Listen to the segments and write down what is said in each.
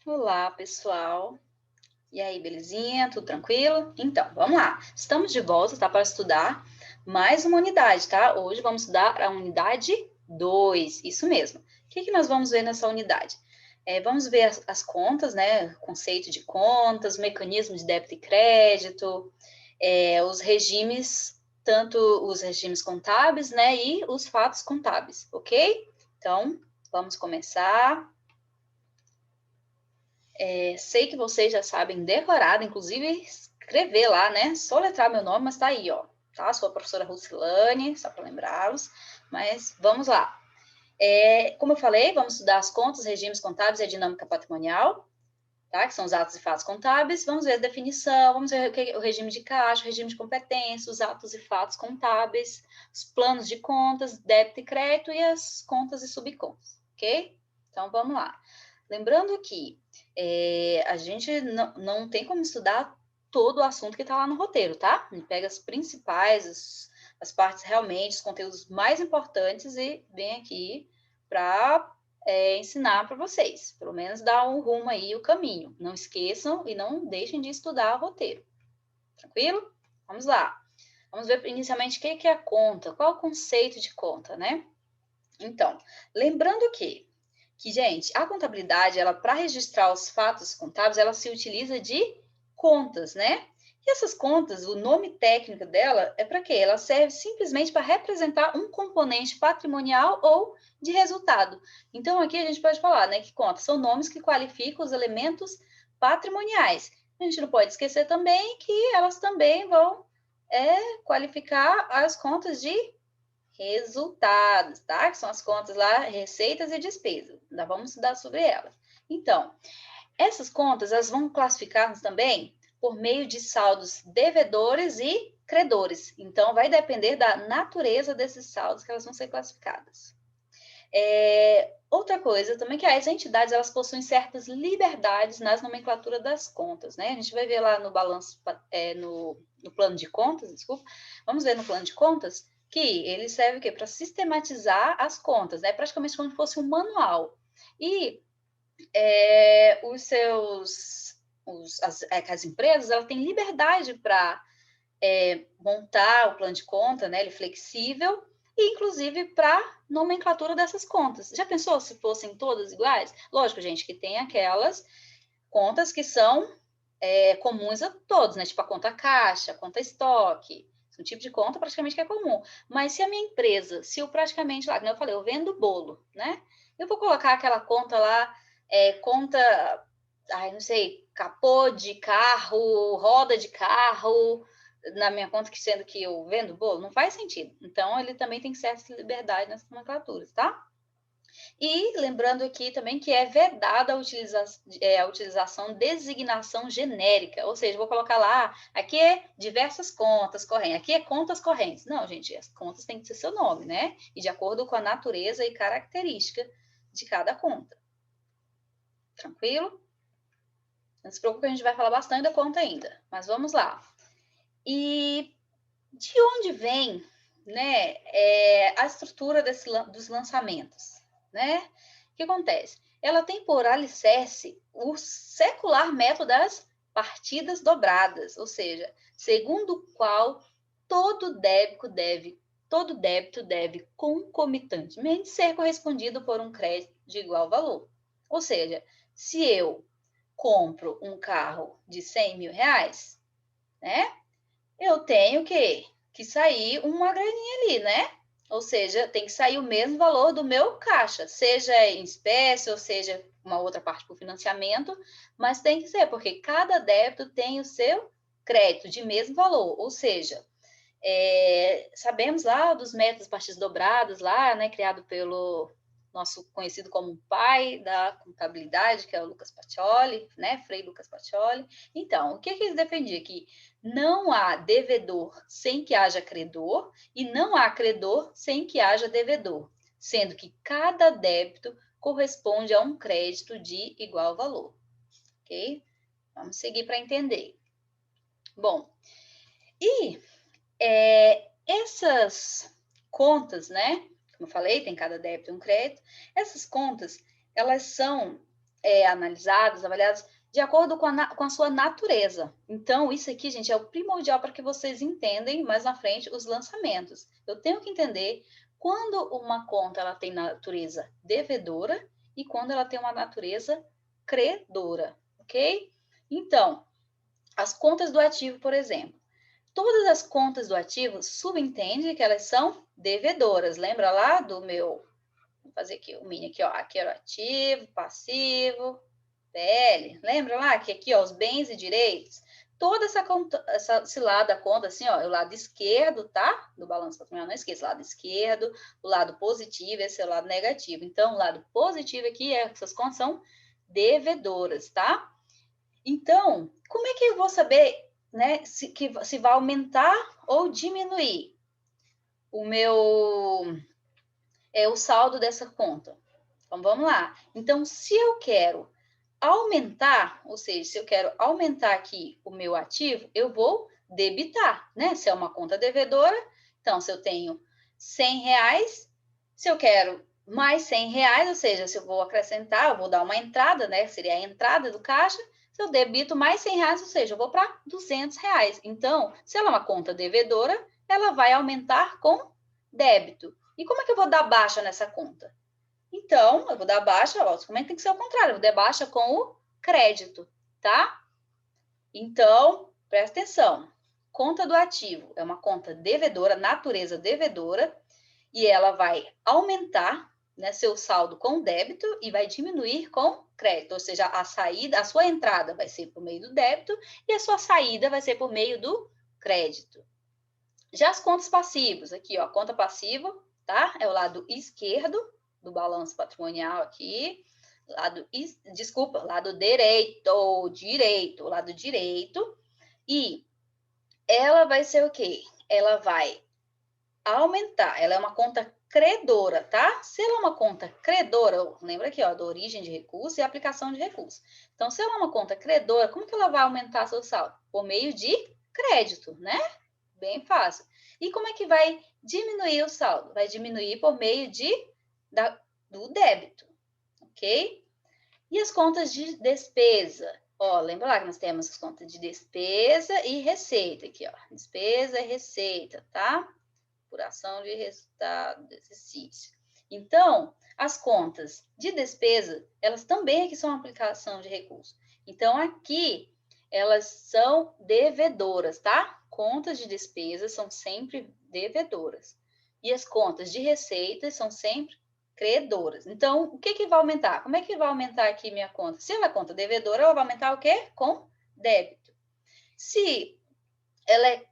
Olá, pessoal. E aí, belezinha? Tudo tranquilo? Então, vamos lá. Estamos de volta, tá? Para estudar mais uma unidade, tá? Hoje vamos estudar a unidade 2. Isso mesmo. O que nós vamos ver nessa unidade? Vamos ver as contas, né? Conceito de contas, mecanismo de débito e crédito, os regimes, tanto os regimes contábeis, né? E os fatos contábeis, ok? Então, vamos começar. Sei que vocês já sabem decorado, inclusive escrever lá, né? Soletrar meu nome, mas tá aí, ó. Tá? Sou a professora Rucilane, só para lembrá-los. Mas vamos lá. Como eu falei, vamos estudar as contas, regimes contábeis e a dinâmica patrimonial, tá? Que são os atos e fatos contábeis. Vamos ver a definição, vamos ver o regime de caixa, o regime de competência, os atos e fatos contábeis, os planos de contas, débito e crédito e as contas e subcontas, ok? Então, vamos lá. Lembrando que a gente não tem como estudar todo o assunto que está lá no roteiro, tá? A gente pega as principais, as partes realmente, os conteúdos mais importantes e vem aqui para ensinar para vocês. Pelo menos dar um rumo aí, o caminho. Não esqueçam e não deixem de estudar o roteiro. Tranquilo? Vamos lá. Vamos ver inicialmente o que é a conta, qual é o conceito de conta, né? Então, lembrando que, gente, a contabilidade, ela para registrar os fatos contábeis, ela se utiliza de contas, né? E essas contas, o nome técnico dela é para quê? Ela serve simplesmente para representar um componente patrimonial ou de resultado. Então, aqui a gente pode falar, né, que contas são nomes que qualificam os elementos patrimoniais. A gente não pode esquecer também que elas também vão qualificar as contas de resultados, tá? Que são as contas lá, receitas e despesas. Ainda vamos estudar sobre elas. Então, essas contas, elas vão classificar também por meio de saldos devedores e credores. Então, vai depender da natureza desses saldos que elas vão ser classificadas. Outra coisa também que as entidades elas possuem certas liberdades nas nomenclaturas das contas, né? A gente vai ver lá no balanço, no plano de contas, desculpa. Vamos ver no plano de contas que ele serve o quê? Para sistematizar as contas, né? Praticamente como se fosse um manual. E as empresas elas têm liberdade para montar o plano de conta, né? Ele é flexível e, inclusive, para nomenclatura dessas contas. Já pensou se fossem todas iguais? Lógico, gente, que tem aquelas contas que são comuns a todos, né? Tipo a conta caixa, a conta estoque. Um tipo de conta praticamente que é comum. Mas se a minha empresa, se eu praticamente lá, como eu falei, eu vendo bolo, né? Eu vou colocar aquela conta lá, conta, não sei, capô de carro, roda de carro, na minha conta, que sendo que eu vendo bolo, não faz sentido. Então, ele também tem certa liberdade nas nomenclaturas, tá? E lembrando aqui também que é vedada a utilização designação genérica, ou seja, vou colocar lá, aqui é diversas contas correntes, aqui é contas correntes. Não, gente, as contas têm que ser seu nome, né? E de acordo com a natureza e característica de cada conta. Tranquilo? Não se preocupe, a gente vai falar bastante da conta ainda, mas vamos lá. E de onde vem, né, a estrutura dos lançamentos, né? O que acontece? Ela tem por alicerce o secular método das partidas dobradas, ou seja, segundo o qual todo débito deve concomitantemente ser correspondido por um crédito de igual valor. Ou seja, se eu compro um carro de 100 mil reais, né? Eu tenho que sair uma graninha ali, né? Ou seja, tem que sair o mesmo valor do meu caixa, seja em espécie ou seja uma outra parte por financiamento, mas tem que ser, porque cada débito tem o seu crédito de mesmo valor, ou seja, sabemos lá dos métodos partidas dobradas lá, né, criado pelo nosso conhecido como pai da contabilidade, que é o Lucas Pacioli, né, Frei Lucas Pacioli. Então, o que ele defendia? Que não há devedor sem que haja credor e não há credor sem que haja devedor, sendo que cada débito corresponde a um crédito de igual valor, ok? Vamos seguir para entender. Bom, e essas contas, né? Como eu falei, tem cada débito e um crédito. Essas contas, elas são analisadas, avaliadas de acordo com a sua natureza. Então, isso aqui, gente, é o primordial para que vocês entendam mais na frente os lançamentos. Eu tenho que entender quando uma conta ela tem natureza devedora e quando ela tem uma natureza credora, ok? Então, as contas do ativo, por exemplo. Todas as contas do ativo subentende que elas são devedoras. Lembra lá do meu... Vou fazer aqui o mini aqui, ó. Aqui era o ativo, passivo, PL. Lembra lá que aqui, ó, os bens e direitos? Toda essa conta, esse lado da conta, assim, ó, é o lado esquerdo, tá? Do balanço patrimonial, não esqueça, o lado esquerdo, o lado positivo, esse é o lado negativo. Então, o lado positivo aqui é que essas contas são devedoras, tá? Então, como é que eu vou saber, né, se vai aumentar ou diminuir o saldo dessa conta? Então, vamos lá. Então, se eu quero aumentar, ou seja, se eu quero aumentar aqui o meu ativo, eu vou debitar, né? Se é uma conta devedora, então, se eu tenho R$100, se eu quero mais R$100, ou seja, se eu vou acrescentar, eu vou dar uma entrada, né? Seria a entrada do caixa. Se eu debito mais R$100, ou seja, eu vou para R$200. Então, se ela é uma conta devedora, ela vai aumentar com débito. E como é que eu vou dar baixa nessa conta? Então, eu vou dar baixa, ó, como é que tem que ser ao contrário? Eu vou dar baixa com o crédito, tá? Então, presta atenção. Conta do ativo é uma conta devedora, natureza devedora, e ela vai aumentar, né, seu saldo com débito e vai diminuir com crédito, ou seja, a saída, a sua entrada vai ser por meio do débito e a sua saída vai ser por meio do crédito. Já as contas passivas, aqui, ó, conta passiva, tá? É o lado esquerdo do balanço patrimonial aqui, lado direito, lado direito, e ela vai ser o quê? Ela vai aumentar, ela é uma conta credora, tá? Se ela é uma conta credora, lembra aqui, ó, da origem de recurso e aplicação de recurso. Então, se ela é uma conta credora, como que ela vai aumentar seu saldo? Por meio de crédito, né? Bem fácil. E como é que vai diminuir o saldo? Vai diminuir por meio do débito, ok? E as contas de despesa? Ó, lembra lá que nós temos as contas de despesa e receita aqui, ó. Despesa e receita, tá? Apuração de resultado do exercício. Então, as contas de despesa, elas também aqui são aplicação de recurso. Então, aqui, elas são devedoras, tá? Contas de despesa são sempre devedoras. E as contas de receitas são sempre credoras. Então, o que vai aumentar? Como é que vai aumentar aqui minha conta? Se ela é conta devedora, ela vai aumentar o quê? Com débito. Se ela é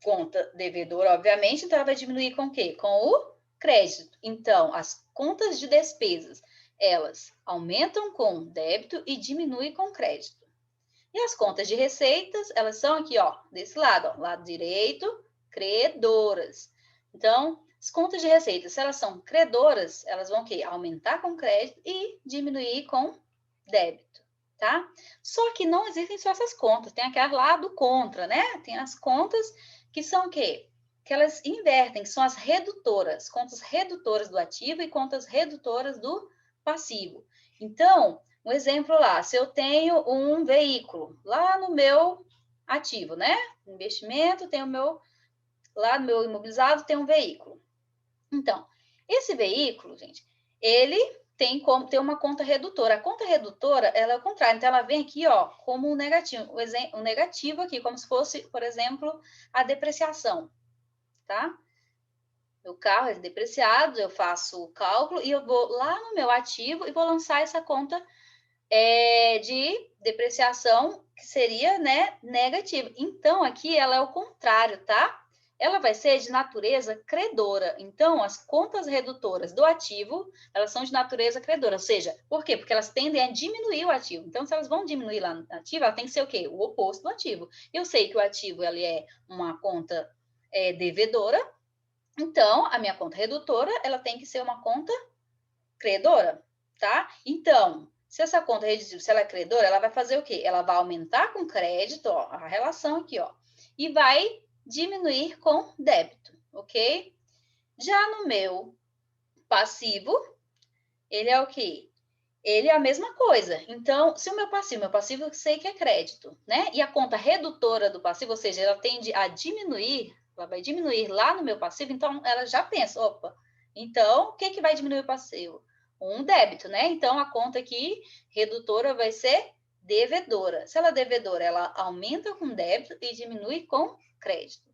conta devedora, obviamente, então ela vai diminuir com o quê? Com o crédito. Então, as contas de despesas, elas aumentam com débito e diminuem com crédito. E as contas de receitas, elas são aqui, ó, desse lado, ó, lado direito, credoras. Então, as contas de receitas, se elas são credoras, elas vão o quê? Aumentar com crédito e diminuir com débito, tá? Só que não existem só essas contas, tem aquela lá do contra, né? Tem as contas que são o quê? Que elas invertem, que são as redutoras, contas redutoras do ativo e contas redutoras do passivo. Então, um exemplo lá, se eu tenho um veículo lá no meu ativo, né? Investimento, tem lá no meu imobilizado tem um veículo. Então, esse veículo, gente, ele tem como ter uma conta redutora. A conta redutora, ela é o contrário. Então, ela vem aqui, ó, como um negativo. Um negativo aqui, como se fosse, por exemplo, a depreciação, tá? Meu carro é depreciado, eu faço o cálculo e eu vou lá no meu ativo e vou lançar essa conta de depreciação, que seria, né, negativa. Então, aqui ela é o contrário, tá? Ela vai ser de natureza credora. Então, as contas redutoras do ativo, elas são de natureza credora. Ou seja, por quê? Porque elas tendem a diminuir o ativo. Então, se elas vão diminuir lá no ativo, ela tem que ser o quê? O oposto do ativo. Eu sei que o ativo ele é uma conta devedora, então, a minha conta redutora, ela tem que ser uma conta credora, tá? Então, se essa conta redutiva, se ela é credora, ela vai fazer o quê? Ela vai aumentar com crédito, ó, a relação aqui, ó, e vai diminuir com débito, ok? Já no meu passivo, ele é o quê? ele é a mesma coisa. Então, se o meu passivo eu sei que é crédito, né? E a conta redutora do passivo, ou seja, ela tende a diminuir, ela vai diminuir lá no meu passivo, então ela já pensa, opa, então o que vai diminuir o passivo? Um débito, né? Então a conta aqui redutora vai ser devedora. Se ela é devedora, ela aumenta com débito e diminui com crédito.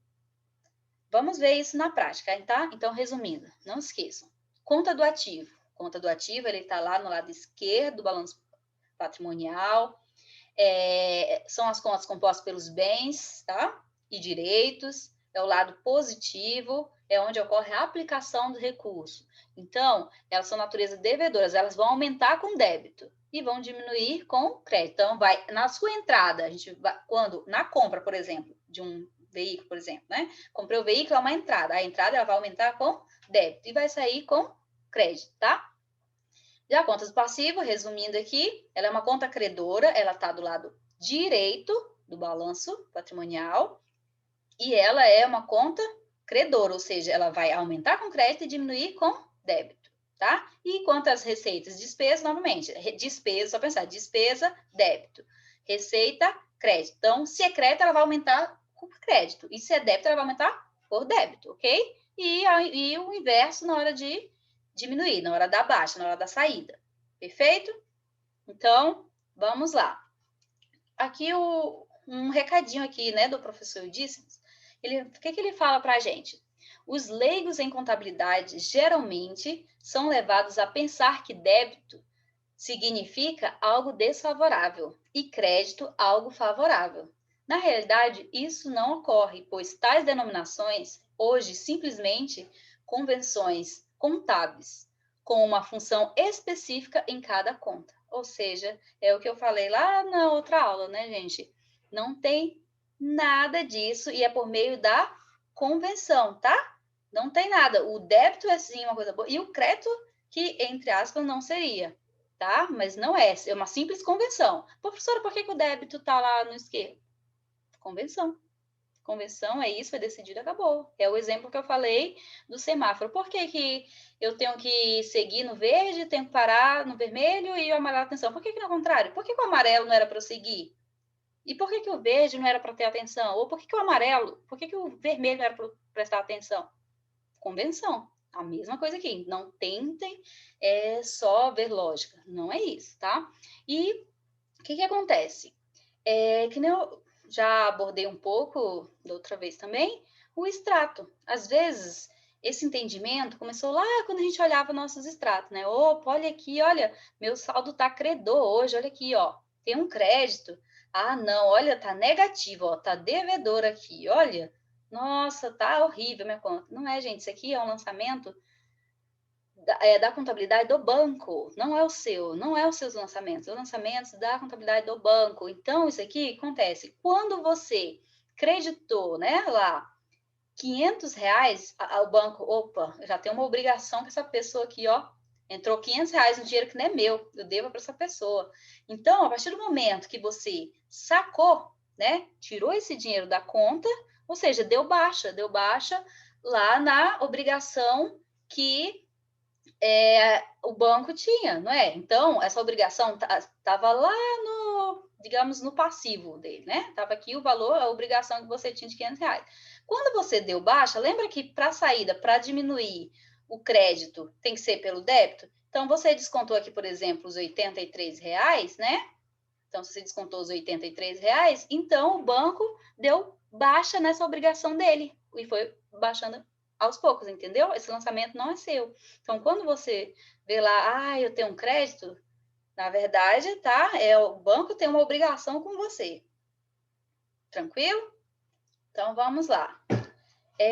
Vamos ver isso na prática, tá? Então, resumindo, não esqueçam. Conta do ativo. Conta do ativo, ele está lá no lado esquerdo do balanço patrimonial. São as contas compostas pelos bens, tá? E direitos. É o lado positivo, é onde ocorre a aplicação do recurso. Então, elas são natureza devedoras, elas vão aumentar com débito e vão diminuir com crédito. Então, vai na sua entrada, a gente vai, quando na compra, por exemplo, de um veículo, por exemplo, né? Comprei o veículo, é uma entrada. A entrada ela vai aumentar com débito e vai sair com crédito, tá? Já a conta do passivo, resumindo aqui, ela é uma conta credora, ela está do lado direito do balanço patrimonial e ela é uma conta credora, ou seja, ela vai aumentar com crédito e diminuir com débito, tá? E quanto às receitas, despesa, novamente, despesa, só pensar, despesa, débito, receita, crédito. Então, se é crédito, ela vai aumentar por crédito, e se é débito, ela vai aumentar por débito, ok? E o inverso na hora de diminuir, na hora da baixa, na hora da saída, perfeito? Então, vamos lá. Aqui um recadinho aqui, né, do professor Udíssimos. O que ele fala para a gente? Os leigos em contabilidade geralmente são levados a pensar que débito significa algo desfavorável e crédito algo favorável. Na realidade, isso não ocorre, pois tais denominações hoje simplesmente convenções contábeis com uma função específica em cada conta. Ou seja, é o que eu falei lá na outra aula, né, gente? Não tem nada disso e é por meio da convenção, tá? Não tem nada. O débito é sim uma coisa boa e o crédito que, entre aspas, não seria, tá? Mas não é, é uma simples convenção. Professora, por que o débito está lá no esquerdo? Convenção. Convenção é isso, foi decidido, acabou. É o exemplo que eu falei do semáforo. Por que eu tenho que seguir no verde, tenho que parar no vermelho e o amarelo atenção? Por que não é o contrário? Por que o amarelo não era para eu seguir? E por que o verde não era para ter atenção? Ou por que o amarelo? Por que o vermelho não era para prestar atenção? Convenção. A mesma coisa aqui. Não tentem só ver lógica. Não é isso, tá? E o que acontece? Que nem eu já abordei um pouco da outra vez também, o extrato. Às vezes, esse entendimento começou lá quando a gente olhava nossos extratos, né? Opa, olha aqui, olha, meu saldo tá credor hoje, olha aqui, ó, tem um crédito. Ah, não, olha, tá negativo, ó, tá devedor aqui, olha. Nossa, tá horrível minha conta. Não é, gente, isso aqui é um lançamento da contabilidade do banco, não é o seu, não é os seus lançamentos, os lançamentos da contabilidade do banco. Então, isso aqui acontece quando você creditou, né, lá, R$ 500, o banco, opa, já tem uma obrigação com essa pessoa aqui, ó, entrou R$ 500 no dinheiro que não é meu, eu devo para essa pessoa. Então, a partir do momento que você sacou, né, tirou esse dinheiro da conta, ou seja, deu baixa lá na obrigação que o banco tinha, não é? Então, essa obrigação estava lá no, digamos, no passivo dele, né? Estava aqui o valor, a obrigação que você tinha de R$ 500. Quando você deu baixa, lembra que para a saída, para diminuir o crédito, tem que ser pelo débito? Então, você descontou aqui, por exemplo, os R$ 83, né? Então, se você descontou os R$ 83, então o banco deu baixa nessa obrigação dele e foi baixando aos poucos, entendeu? Esse lançamento não é seu. Então, quando você vê lá, eu tenho um crédito, na verdade, tá? O banco tem uma obrigação com você. Tranquilo? Então, vamos lá.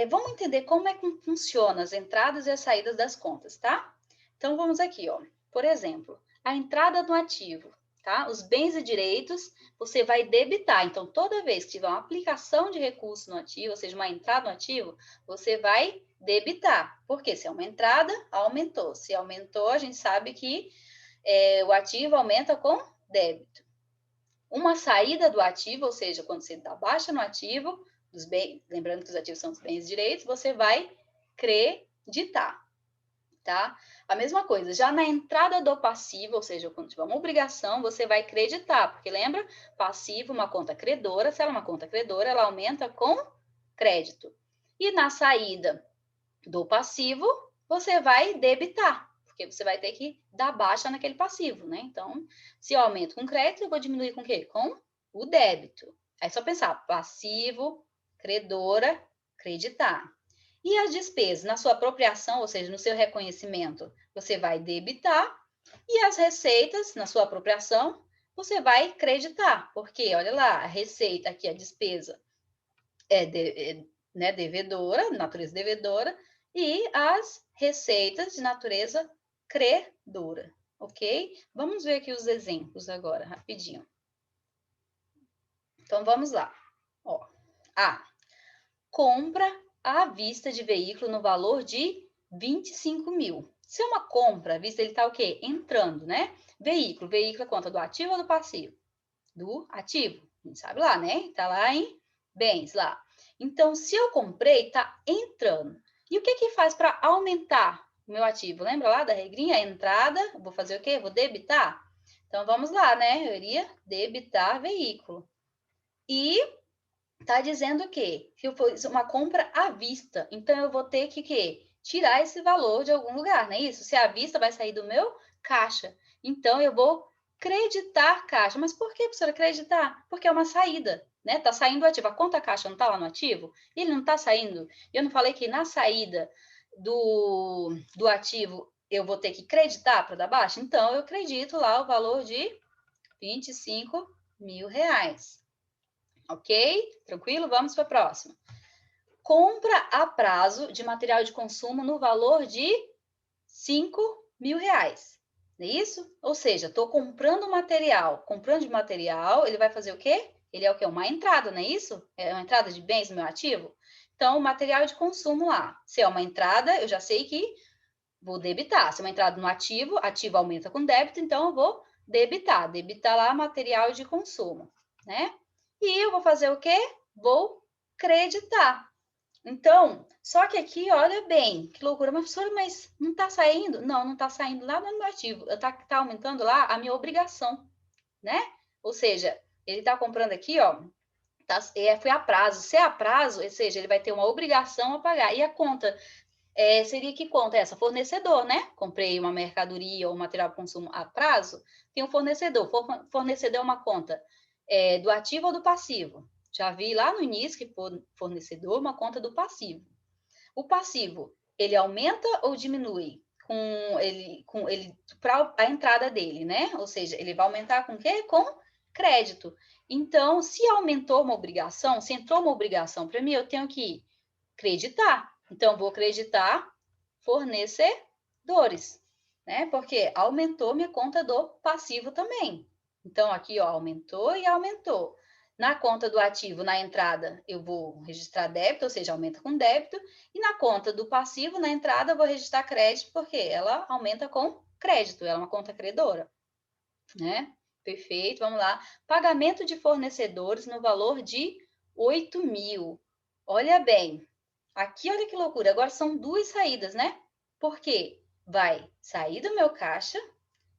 Vamos entender como é que funciona as entradas e as saídas das contas, tá? Então, vamos aqui, ó. Por exemplo, a entrada do ativo, tá? Os bens e direitos, você vai debitar. Então, toda vez que tiver uma aplicação de recurso no ativo, ou seja, uma entrada no ativo, você vai debitar. Porque se é uma entrada, aumentou. Se aumentou, a gente sabe que o ativo aumenta com débito. Uma saída do ativo, ou seja, quando você dá baixa no ativo, lembrando que os ativos são os bens e direitos, você vai creditar. tá? A mesma coisa, já na entrada do passivo, ou seja, quando tiver uma obrigação, você vai creditar, porque lembra? Passivo, uma conta credora, se ela é uma conta credora, ela aumenta com crédito. E na saída do passivo, você vai debitar, porque você vai ter que dar baixa naquele passivo, né? Então, se eu aumento com crédito, eu vou diminuir com o quê? Com o débito. Aí é só pensar, passivo, credora, creditar. E as despesas, na sua apropriação, ou seja, no seu reconhecimento, você vai debitar, e as receitas, na sua apropriação, você vai creditar, porque, olha lá, a receita aqui, a despesa né, devedora, natureza devedora, e as receitas de natureza credora, ok? Vamos ver aqui os exemplos agora, rapidinho. Então, vamos lá. Ó, A. Compra à vista de veículo no valor de 25 mil. Se é uma compra à vista, ele está o quê? Entrando, né? Veículo. Veículo é conta do ativo ou do passivo? Do ativo. A gente sabe lá, né? Está lá em bens, lá. Então, se eu comprei, está entrando. E o que que faz para aumentar o meu ativo? Lembra lá da regrinha? A entrada, vou fazer o quê? Vou debitar. Então, vamos lá, né? Eu iria debitar veículo. E tá dizendo que eu fiz uma compra à vista, então eu vou ter que tirar esse valor de algum lugar, não é isso? Se é à vista, vai sair do meu caixa. Então eu vou creditar caixa. Mas por que, professora, creditar? Porque é uma saída, né? Tá saindo o ativo. A conta caixa não tá lá no ativo? Ele não tá saindo. Eu não falei que na saída do ativo eu vou ter que creditar para dar baixa? Então eu acredito lá o valor de 25 mil reais. Ok? Tranquilo? Vamos para a próxima. Compra a prazo de material de consumo no valor de 5 mil reais. Não é isso? Ou seja, estou comprando material. Comprando de material, ele vai fazer o quê? Ele é o quê? Uma entrada, não é isso? É uma entrada de bens no meu ativo? Então, o material de consumo lá. Se é uma entrada, eu já sei que vou debitar. Se é uma entrada no ativo, ativo aumenta com débito, então eu vou debitar. Debitar lá material de consumo, né? E eu vou fazer o quê? Vou creditar. Então, só que aqui, olha bem, que loucura, mas professora, mas não está saindo? Não, não está saindo lá no meu ativo, está aumentando lá a minha obrigação, né? Ou seja, ele está comprando aqui, ó, foi a prazo. Se é a prazo, ou seja, ele vai ter uma obrigação a pagar. E a conta seria que conta essa? Fornecedor, né? Comprei uma mercadoria ou material de consumo a prazo, tem um fornecedor. Fornecedor é uma conta do ativo ou do passivo. Já vi lá no início que fornecedor é uma conta do passivo. O passivo, ele aumenta ou diminui com ele para a entrada dele, né? Ou seja, ele vai aumentar com o quê? Com crédito. Então, se aumentou uma obrigação, se entrou uma obrigação para mim, eu tenho que creditar. Então, vou creditar fornecedores, né? Porque aumentou minha conta do passivo também. Então, aqui, ó, aumentou e aumentou. Na conta do ativo, na entrada, eu vou registrar débito, ou seja, aumenta com débito. E na conta do passivo, na entrada, eu vou registrar crédito, porque ela aumenta com crédito, ela é uma conta credora, né? Perfeito, vamos lá. Pagamento de fornecedores no valor de 8 mil. Olha bem, aqui olha que loucura, agora são duas saídas, né? Porque vai sair do meu caixa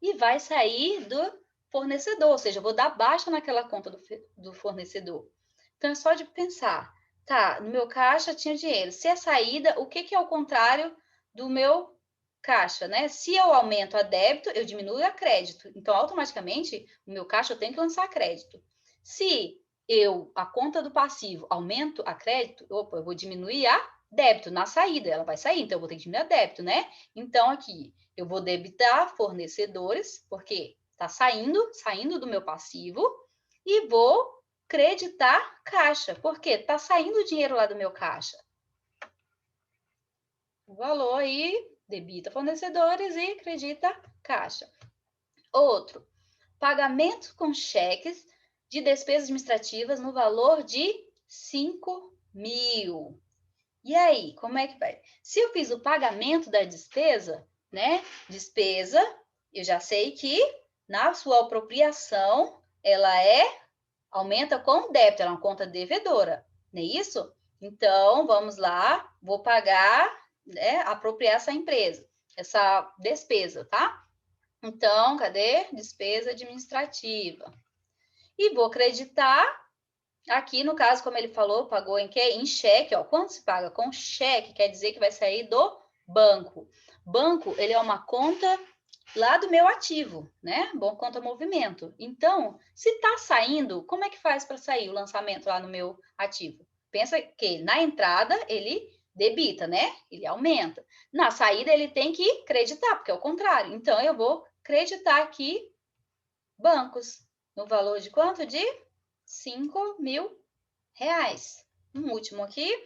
e vai sair do fornecedor, ou seja, eu vou dar baixa naquela conta do fornecedor. Então, é só de pensar, tá, no meu caixa tinha dinheiro. Se é saída, o que é o contrário do meu caixa, né? Se eu aumento a débito, eu diminuo a crédito. Então, automaticamente, o meu caixa eu tenho que lançar crédito. Se a conta do passivo, aumento a crédito, opa, eu vou diminuir a débito na saída, ela vai sair, então eu vou ter que diminuir a débito, né? Então, aqui, eu vou debitar fornecedores, porque está saindo do meu passivo, e vou creditar caixa, porque está saindo o dinheiro lá do meu caixa. O valor aí, debita fornecedores e credita caixa. Outro, pagamento com cheques de despesas administrativas no valor de 5 mil. E aí, como é que vai? Se eu fiz o pagamento da despesa, né? Despesa, eu já sei que na sua apropriação, ela aumenta com débito, ela é uma conta devedora, não é isso? Então, vamos lá, vou pagar, né, apropriar essa empresa. essa despesa, tá? Então, cadê? Despesa administrativa. E vou creditar, aqui no caso, como ele falou, pagou em quê? Em cheque, ó. Quando se paga com cheque, quer dizer que vai sair do banco. Banco, ele é uma conta lá do meu ativo, né? Bom, conta movimento. Então, se tá saindo, como é que faz para sair o lançamento lá no meu ativo? Pensa que na entrada ele debita, né? Ele aumenta. Na saída ele tem que creditar, porque é o contrário. Então, eu vou creditar aqui bancos no valor de quanto? De R$ 5.000. Um último aqui,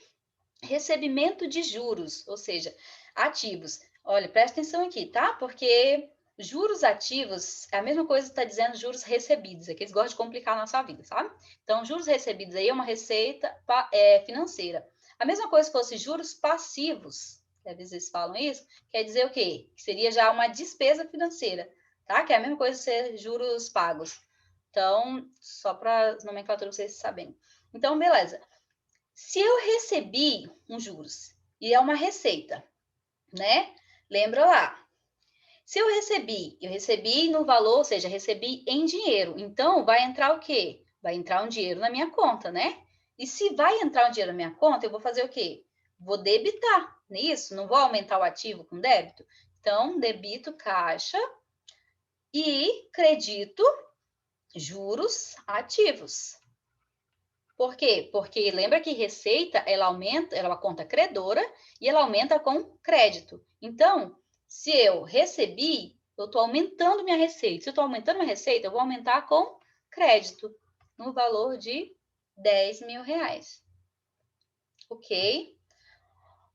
recebimento de juros, ou seja, ativos. Olha, presta atenção aqui, tá? Porque juros ativos é a mesma coisa que está dizendo juros recebidos, é que eles gostam de complicar a nossa vida, sabe? Então, juros recebidos aí é uma receita financeira. A mesma coisa se fosse juros passivos, que às vezes eles falam isso, quer dizer o quê? Que seria já uma despesa financeira, tá? Que é a mesma coisa ser juros pagos. Então, só para nomenclatura vocês saberem. Então, beleza. Se eu recebi um juros e é uma receita, né? Lembra lá. Se eu recebi no valor, ou seja, recebi em dinheiro. Então, vai entrar o quê? Vai entrar um dinheiro na minha conta, né? E se vai entrar um dinheiro na minha conta, eu vou fazer o quê? Vou debitar nisso, não vou aumentar o ativo com débito. Então, debito caixa e credito juros ativos. Por quê? Porque lembra que receita, ela aumenta, ela é uma conta credora e ela aumenta com crédito. Então, se eu recebi, eu estou aumentando minha receita. Se eu estou aumentando minha receita, eu vou aumentar com crédito, no valor de R$ 10.000. Ok?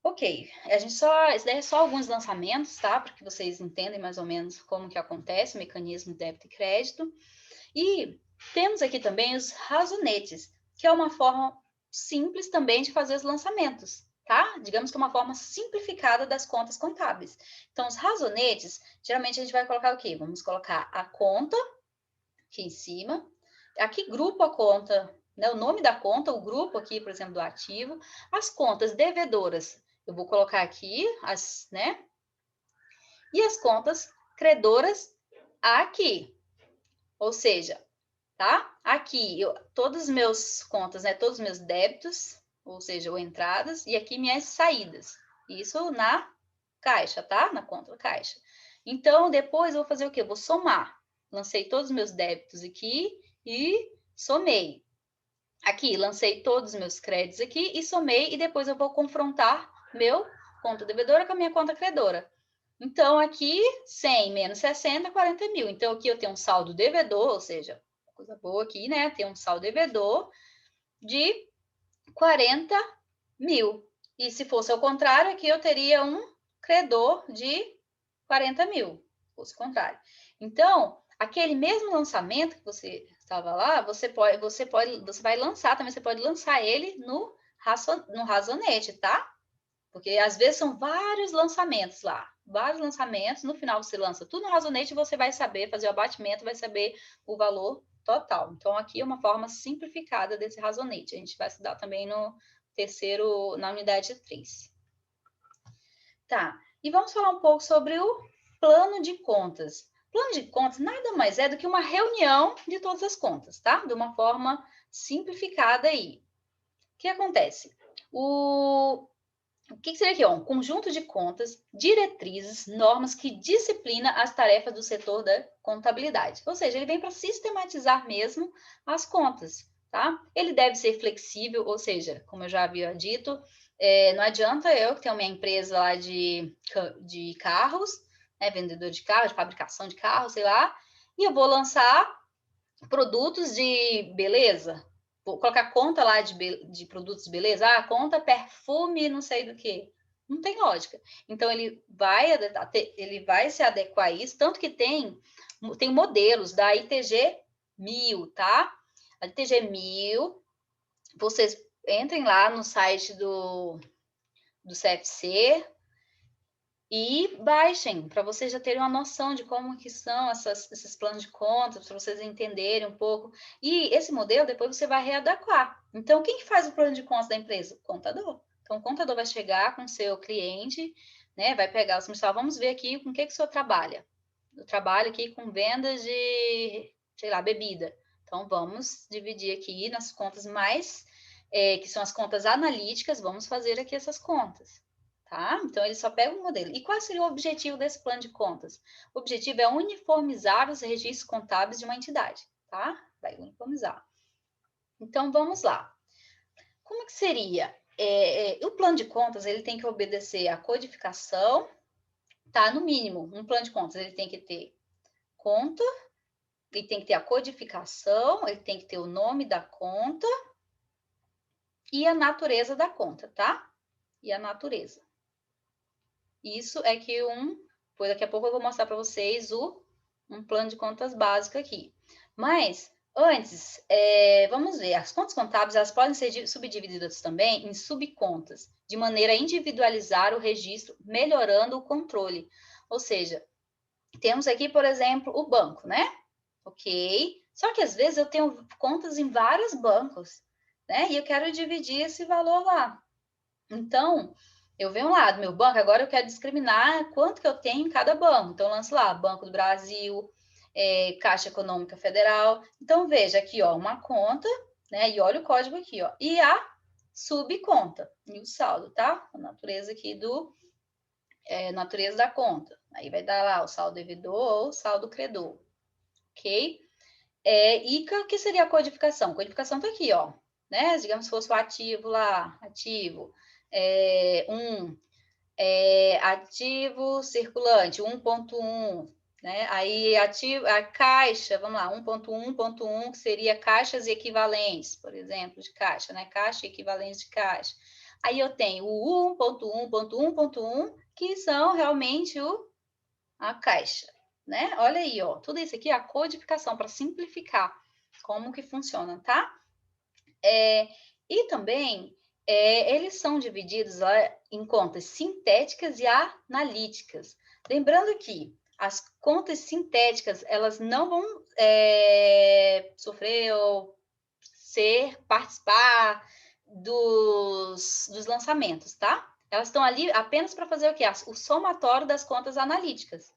Ok. Isso daí é só alguns lançamentos, tá? Para que vocês entendam mais ou menos como que acontece o mecanismo de débito e crédito. E temos aqui também os razonetes, que é uma forma simples também de fazer os lançamentos, tá? Digamos que é uma forma simplificada das contas contábeis. Então, os razonetes, geralmente a gente vai colocar o quê? Vamos colocar a conta aqui em cima, aqui grupo a conta, né? O nome da conta, o grupo aqui, por exemplo, do ativo, as contas devedoras, eu vou colocar aqui, né? E as contas credoras aqui, ou seja, tá? Aqui, todos os meus contas, né? Todos os meus débitos, ou seja, ou entradas, e aqui minhas saídas. Isso na caixa, tá? Na conta da caixa. Então, depois eu vou fazer o quê? Eu vou somar. Lancei todos os meus débitos aqui e somei. Aqui, lancei todos os meus créditos aqui e somei, e depois eu vou confrontar meu conta devedora com a minha conta credora. Então, aqui, 100 menos 60, 40 mil. Então, aqui eu tenho um saldo devedor, ou seja, coisa boa aqui, né? Tem um saldo devedor de 40 mil. E se fosse ao contrário, aqui eu teria um credor de 40 mil. Se fosse o contrário. Então, aquele mesmo lançamento que você estava lá, você vai lançar também, você pode lançar ele no Razonete, tá? Porque às vezes são vários lançamentos lá, vários lançamentos, no final você lança tudo no Razonete e você vai saber fazer o abatimento, vai saber o valor total. Então, aqui é uma forma simplificada desse Razonete. A gente vai estudar também no terceiro, na unidade 3. Tá, e vamos falar um pouco sobre o plano de contas. Plano de contas nada mais é do que uma reunião de todas as contas, tá? De uma forma simplificada aí. O que acontece? O que seria aqui? Ó, um conjunto de contas, diretrizes, normas que disciplina as tarefas do setor da contabilidade. Ou seja, ele vem para sistematizar mesmo as contas, tá? Ele deve ser flexível, ou seja, como eu já havia dito, não adianta eu que tenho minha empresa lá de carros, né, vendedor de carros, de fabricação de carros, sei lá, e eu vou lançar produtos de beleza. Vou colocar conta lá de produtos de beleza. Ah, conta perfume, não sei do que. Não tem lógica. Então, ele vai se adequar a isso. Tanto que tem modelos da ITG 1000, tá? A ITG 1000, vocês entrem lá no site do CFC, e baixem, para vocês já terem uma noção de como que são esses planos de contas, para vocês entenderem um pouco. E esse modelo, depois você vai readequar. Então, quem faz o plano de contas da empresa? O contador. Então, o contador vai chegar com o seu cliente, né? Vai pegar o semestral. Vamos ver aqui com o que o senhor trabalha. Eu trabalho aqui com vendas de, sei lá, bebida. Então, vamos dividir aqui nas contas mais, que são as contas analíticas, vamos fazer aqui essas contas, tá? Então, ele só pega um modelo. E qual seria o objetivo desse plano de contas? O objetivo é uniformizar os registros contábeis de uma entidade, tá? Vai uniformizar. Então, vamos lá. Como que seria? O plano de contas, ele tem que obedecer à codificação, tá? No mínimo, um plano de contas, ele tem que ter conta, ele tem que ter a codificação, ele tem que ter o nome da conta e a natureza da conta, tá? E a natureza. Isso é que pois daqui a pouco eu vou mostrar para vocês um plano de contas básico aqui. Mas, antes, vamos ver, as contas contábeis, elas podem ser subdivididas também em subcontas, de maneira a individualizar o registro, melhorando o controle. Ou seja, temos aqui, por exemplo, o banco, né? Ok? Só que às vezes eu tenho contas em vários bancos, né? E eu quero dividir esse valor lá. Então, eu venho lá do meu banco, agora eu quero discriminar quanto que eu tenho em cada banco. Então, eu lanço lá, Banco do Brasil, Caixa Econômica Federal. Então, veja aqui, ó, uma conta, né? E olha o código aqui, ó. E a subconta, e o saldo, tá? A natureza aqui natureza da conta. Aí vai dar lá o saldo devedor ou saldo credor, ok? E o que seria a codificação? A codificação tá aqui, ó, né? Digamos que fosse o ativo lá, ativo, ativo circulante, 1.1, né? Aí ativo, a caixa, vamos lá, 1.1.1, que seria caixas equivalentes, por exemplo, de caixa, né? Caixa equivalente de caixa. Aí eu tenho o 1.1.1.1, que são realmente a caixa, né? Olha aí, ó, tudo isso aqui é a codificação para simplificar como que funciona, tá? E também eles são divididos lá em contas sintéticas e analíticas. Lembrando que as contas sintéticas, elas não vão sofrer ou participar dos lançamentos, tá? Elas estão ali apenas para fazer o quê? O somatório das contas analíticas.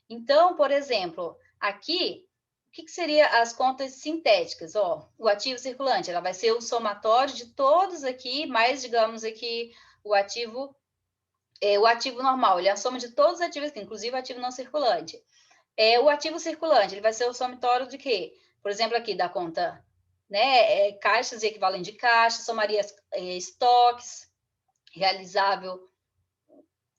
Então, por exemplo, aqui, o que seria as contas sintéticas? Ó, o ativo circulante, ela vai ser o somatório de todos aqui, mais, digamos aqui, o ativo normal, ele é a soma de todos os ativos aqui, inclusive o ativo não circulante. O ativo circulante, ele vai ser o somatório de quê? Por exemplo, aqui da conta, né, caixas e equivalente de caixa, somaria estoques, realizável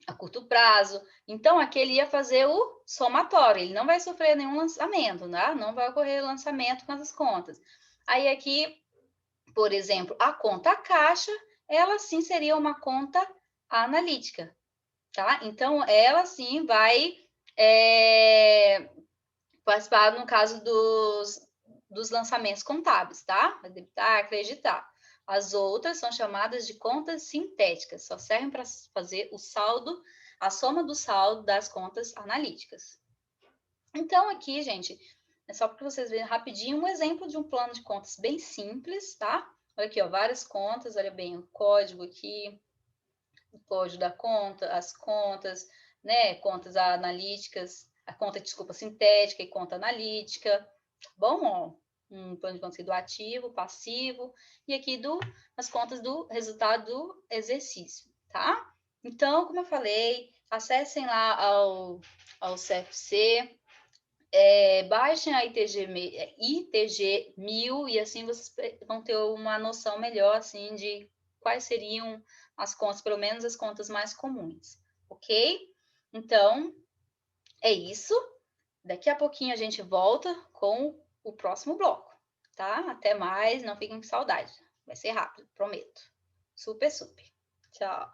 a curto prazo. Então, aqui ele ia fazer o somatório, ele não vai sofrer nenhum lançamento, né? Não vai ocorrer lançamento com essas contas. Aí aqui, por exemplo, a conta caixa, ela sim seria uma conta analítica, tá? Então, ela sim vai participar, no caso dos lançamentos contábeis, tá? Vai debitar, acreditar. As outras são chamadas de contas sintéticas, só servem para fazer o saldo, a soma do saldo das contas analíticas. Então, aqui, gente, é só para vocês verem rapidinho um exemplo de um plano de contas bem simples, tá? Olha aqui, ó, várias contas, olha bem o código aqui, o código da conta, as contas, né? Contas analíticas, a conta, desculpa, sintética e conta analítica, tá bom? Ó, um plano de contas aqui do ativo, passivo, e aqui as contas do resultado do exercício, tá? Então, como eu falei, acessem lá ao CFC, baixem a ITG 1000 e assim vocês vão ter uma noção melhor, assim, de quais seriam as contas, pelo menos as contas mais comuns, ok? Então, é isso. Daqui a pouquinho a gente volta com o próximo bloco, tá? Até mais, não fiquem com saudade. Vai ser rápido, prometo. Super, super. Tchau.